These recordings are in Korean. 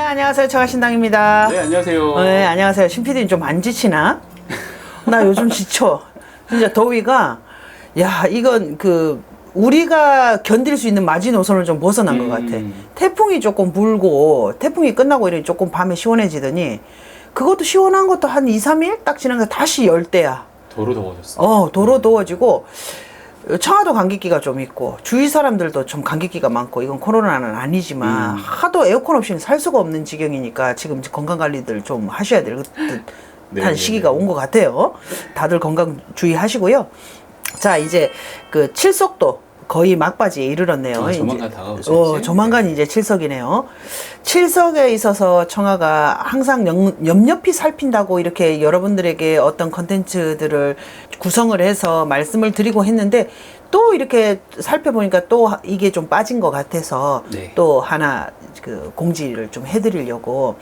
안녕하세요. 청아신당입니다. 네, 안녕하세요. 네, 안녕하세요. 신PD는 좀 안 지치나? 나 요즘 지쳐. 진짜 더위가, 야, 이건 우리가 견딜 수 있는 마지노선을 좀 벗어난 것 같아. 태풍이 조금 불고, 태풍이 끝나고 이렇게 조금 밤에 시원해지더니, 그것도 시원한 것도 한 2, 3일 딱 지나가 다시 열대야. 도로 더워졌어. 도로 더워지고, 청하도 감기기가 좀 있고, 주위 사람들도 좀 감기기가 많고, 이건 코로나는 아니지만, 하도 에어컨 없이는 살 수가 없는 지경이니까, 지금 건강관리들 좀 하셔야 될 듯한 시기가 온 것 같아요. 다들 건강 주의하시고요. 자, 이제 칠석도 거의 막바지에 이르렀네요. 조만간 다가오죠. 조만간 이제 칠석이네요. 칠석에 있어서 청아가 항상 옆옆이 살핀다고 이렇게 여러분들에게 어떤 컨텐츠들을 구성을 해서 말씀을 드리고 했는데, 또 이렇게 살펴보니까 또 이게 좀 빠진 것 같아서 또 하나 공지를 좀 해드리려고.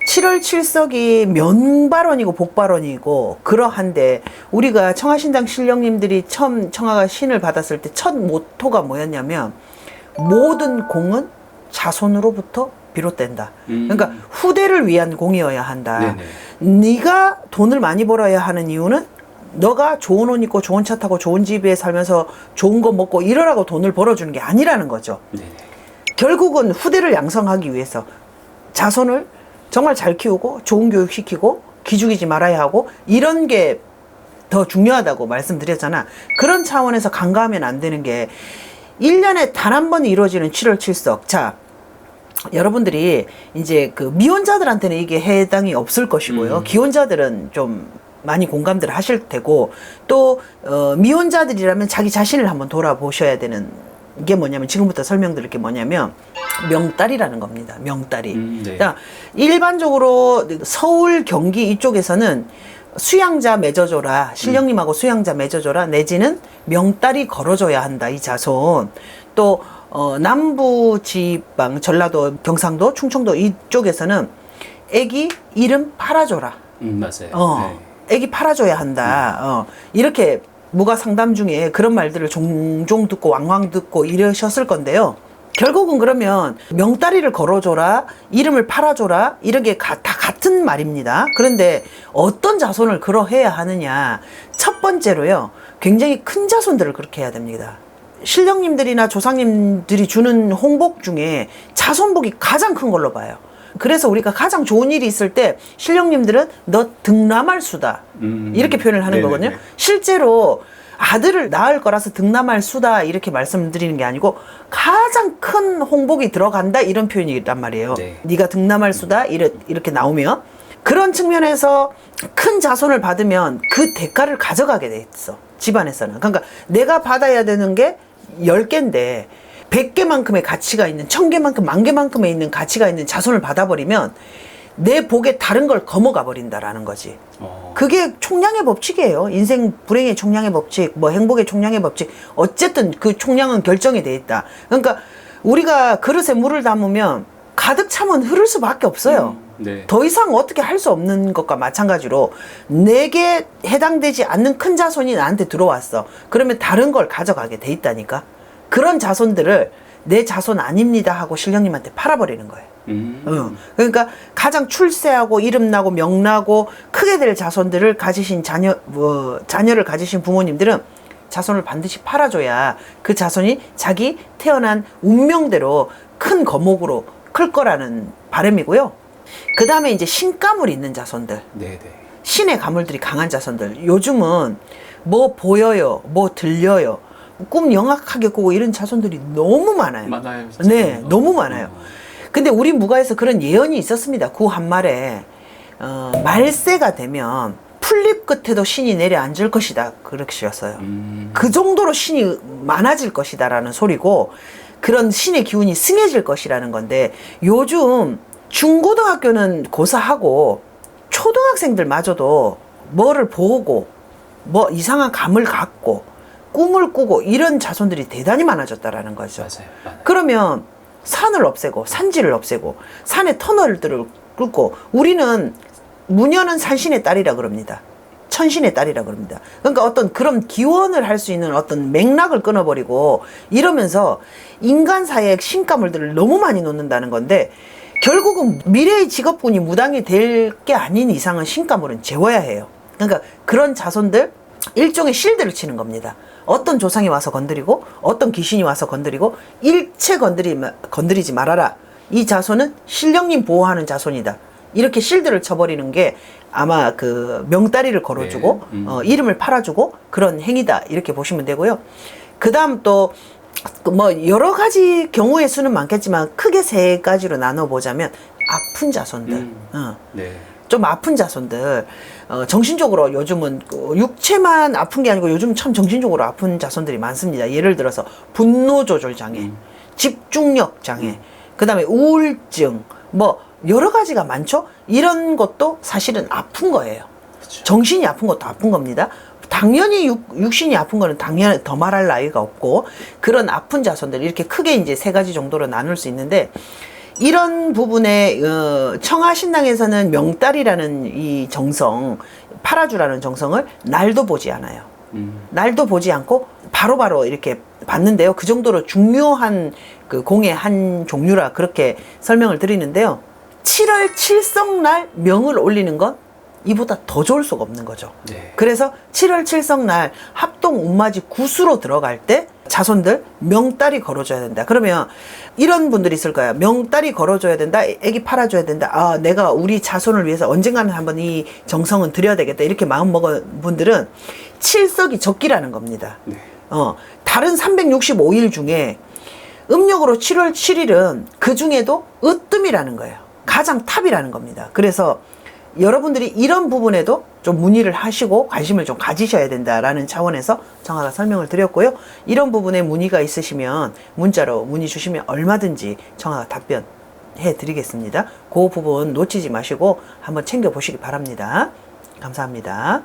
7월 칠석이 명발언이고 복발언이고 그러한데, 우리가 청아신당 신령님들이 처음 청아가 신을 받았을 때 첫 모토가 뭐였냐면, 모든 공은 자손으로부터 비롯된다. 그러니까 후대를 위한 공이어야 한다. 네가 돈을 많이 벌어야 하는 이유는 너가 좋은 옷 입고 좋은 차 타고 좋은 집에 살면서 좋은 거 먹고 이러라고 돈을 벌어주는 게 아니라는 거죠. 결국은 후대를 양성하기 위해서 자손을 정말 잘 키우고 좋은 교육 시키고 기죽이지 말아야 하고, 이런 게 더 중요하다고 말씀드렸잖아. 그런 차원에서 간과하면 안 되는 게, 1년에 단 한 번 이루어지는 7월 칠석. 자, 여러분들이 이제 미혼자들한테는 이게 해당이 없을 것이고요. 기혼자들은 좀 많이 공감들 하실 테고, 또 미혼자들이라면 자기 자신을 한번 돌아보셔야 되는 게 뭐냐면, 지금부터 설명드릴 게 뭐냐면 명달이라는 겁니다. 명달이. 자, 일반적으로 서울, 경기 이쪽에서는 수양자 맺어줘라, 신령님하고 수양자 맺어줘라, 내지는 명달이 걸어줘야 한다, 이 자손. 또 남부 지방, 전라도, 경상도, 충청도 이쪽에서는 애기 이름 팔아줘라. 맞아요. 애기 팔아줘야 한다. 이렇게 무가 상담 중에 그런 말들을 종종 듣고 왕왕 듣고 이러셨을 건데요. 결국은 그러면 명다리를 걸어줘라, 이름을 팔아줘라, 이런 게 다 같은 말입니다. 그런데 어떤 자손을 그러해야 하느냐. 첫 번째로요, 굉장히 큰 자손들을 그렇게 해야 됩니다. 신령님들이나 조상님들이 주는 홍복 중에 자손복이 가장 큰 걸로 봐요. 그래서 우리가 가장 좋은 일이 있을 때 신령님들은 너 득남할 수다, 이렇게 표현을 하는 거거든요. 실제로 아들을 낳을 거라서 득남할 수다 이렇게 말씀드리는 게 아니고, 가장 큰 홍복이 들어간다 이런 표현이란 말이에요. 네가 득남할 수다 이렇게 나오면, 그런 측면에서 큰 자손을 받으면 그 대가를 가져가게 돼 있어, 집안에서는. 그러니까 내가 받아야 되는 게 10개인데 100개만큼의 가치가 있는, 1000개만큼, 10,000개만큼의 있는 가치가 있는 자손을 받아버리면 내 복에 다른 걸 거머가 버린다라는 거지. 그게 총량의 법칙이에요. 인생 불행의 총량의 법칙, 뭐 행복의 총량의 법칙. 어쨌든 그 총량은 결정이 돼 있다. 그러니까 우리가 그릇에 물을 담으면 가득 차면 흐를 수밖에 없어요. 더 이상 어떻게 할 수 없는 것과 마찬가지로, 내게 해당되지 않는 큰 자손이 나한테 들어왔어. 그러면 다른 걸 가져가게 돼 있다니까. 그런 자손들을 내 자손 아닙니다 하고 신령님한테 팔아버리는 거예요. 그러니까 가장 출세하고 이름나고 명나고 크게 될 자손들을 가지신 자녀를 가지신 부모님들은 자손을 반드시 팔아줘야 그 자손이 자기 태어난 운명대로 큰 거목으로 클 거라는 바람이고요. 그 다음에 이제 신가물 있는 자손들, 신의 가물들이 강한 자손들. 요즘은 뭐 보여요, 뭐 들려요, 꿈 영악하게 꾸고 이런 자손들이 너무 많아요. 네, 너무 많아요. 근데 우리 무가에서 그런 예언이 있었습니다. 구 한말에 말세가 되면 풀잎 끝에도 신이 내려앉을 것이다, 그러셨어요. 그 정도로 신이 많아질 것이다 라는 소리고, 그런 신의 기운이 승해질 것이라는 건데, 요즘 중고등학교는 고사하고 초등학생들마저도 뭐를 보고 뭐 이상한 감을 갖고 꿈을 꾸고 이런 자손들이 대단히 많아졌다라는 거죠. 맞아요. 그러면 산을 없애고 산지를 없애고 산의 터널들을 뚫고, 우리는 무녀는 산신의 딸이라 그럽니다. 천신의 딸이라 그럽니다. 그러니까 어떤 그런 기원을 할 수 있는 어떤 맥락을 끊어버리고 이러면서 인간 사이에 신가물들을 너무 많이 놓는다는 건데, 결국은 미래의 직업군이 무당이 될 게 아닌 이상은 신가물은 재워야 해요. 그러니까 그런 자손들 일종의 실드를 치는 겁니다. 어떤 조상이 와서 건드리고 어떤 귀신이 와서 건드리고 일체 건드리지 말아라. 이 자손은 신령님 보호하는 자손이다. 이렇게 실드를 쳐버리는 게 아마 그 명다리를 걸어주고 이름을 팔아주고 그런 행위다. 이렇게 보시면 되고요. 그 다음 또 뭐 여러 가지 경우의 수는 많겠지만 크게 세 가지로 나눠보자면 아픈 자손들. 네. 좀 아픈 자손들, 정신적으로 요즘은 육체만 아픈 게 아니고 요즘 참 정신적으로 아픈 자손들이 많습니다. 예를 들어서 분노 조절 장애, 집중력 장애, 그 다음에 우울증, 뭐 여러 가지가 많죠. 이런 것도 사실은 아픈 거예요. 그쵸. 정신이 아픈 것도 아픈 겁니다. 당연히 육신이 아픈 거는 당연히 더 말할 나위가 없고, 그런 아픈 자손들 이렇게 크게 이제 세 가지 정도로 나눌 수 있는데, 이런 부분에 청하신당에서는 명달이라는 이 정성, 팔아주라는 정성을 날도 보지 않아요. 날도 보지 않고 바로바로 이렇게 받는데요. 그 정도로 중요한 그 공의 한 종류라 그렇게 설명을 드리는데요. 7월 7성날 명을 올리는 건 이보다 더 좋을 수가 없는 거죠. 네. 그래서 7월 7성날 합동 운맞이 구수로 들어갈 때 자손들 명달이 걸어줘야 된다. 그러면 이런 분들이 있을 거예요. 명달이 걸어줘야 된다. 애기 팔아줘야 된다. 아, 내가 우리 자손을 위해서 언젠가는 한번 이 정성은 드려야 되겠다. 이렇게 마음 먹은 분들은 칠석이 적기라는 겁니다. 네. 다른 365일 중에 음력으로 7월 7일은 그 중에도 으뜸이라는 거예요. 가장 탑이라는 겁니다. 그래서 여러분들이 이런 부분에도 좀 문의를 하시고 관심을 좀 가지셔야 된다라는 차원에서 정화가 설명을 드렸고요. 이런 부분에 문의가 있으시면 문자로 문의 주시면 얼마든지 정화가 답변해 드리겠습니다. 그 부분 놓치지 마시고 한번 챙겨보시기 바랍니다. 감사합니다.